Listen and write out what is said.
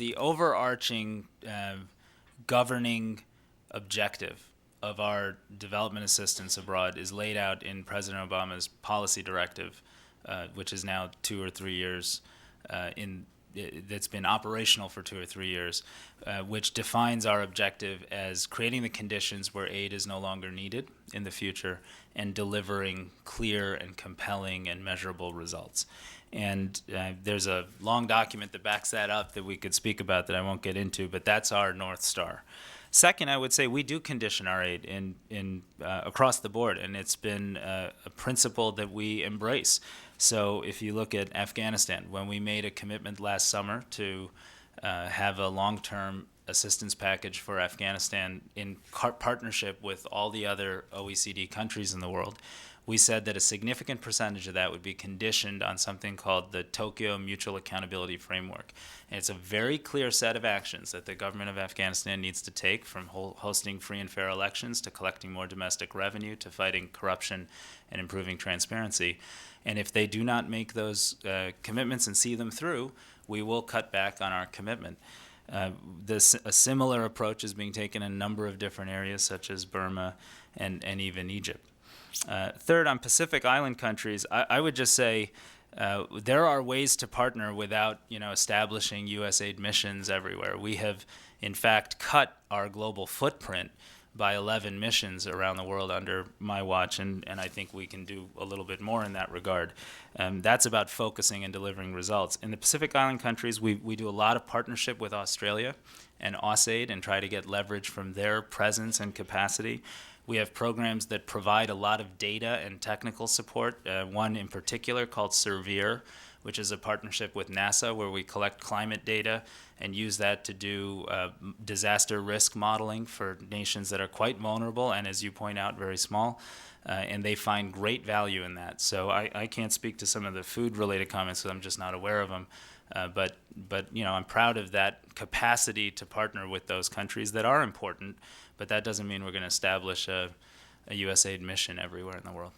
the overarching governing objective of our development assistance abroad is laid out in President Obama's policy directive, which is now 2 or 3 years that's been operational for 2 or 3 years, which defines our objective as creating the conditions where aid is no longer needed in the future and delivering clear and compelling and measurable results. And there's a long document that backs that up that we could speak about that I won't get into, but that's our North Star. Second, I would say we do condition our aid in across the board, and it's been a principle that we embrace. So if you look at Afghanistan, when we made a commitment last summer to have a long-term assistance package for Afghanistan in partnership with all the other OECD countries in the world, we said that a significant percentage of that would be conditioned on something called the Tokyo Mutual Accountability Framework. And it's a very clear set of actions that the government of Afghanistan needs to take, from hosting free and fair elections to collecting more domestic revenue to fighting corruption and improving transparency. And if they do not make those commitments and see them through, we will cut back on our commitment. A similar approach is being taken in a number of different areas, such as Burma and even Egypt. Third, on Pacific Island countries, I would just say there are ways to partner without, establishing USAID missions everywhere. We have, in fact, cut our global footprint by 11 missions around the world under my watch, and I think we can do a little bit more in that regard. That's about focusing and delivering results. In the Pacific Island countries, we do a lot of partnership with Australia and AusAid and try to get leverage from their presence and capacity. We have programs that provide a lot of data and technical support, one in particular called Surveyor, which is a partnership with NASA where we collect climate data and use that to do disaster risk modeling for nations that are quite vulnerable and, as you point out, very small. And they find great value in that. So I can't speak to some of the food-related comments because I'm just not aware of them. But I'm proud of that capacity to partner with those countries that are important, but that doesn't mean we're going to establish a USAID mission everywhere in the world.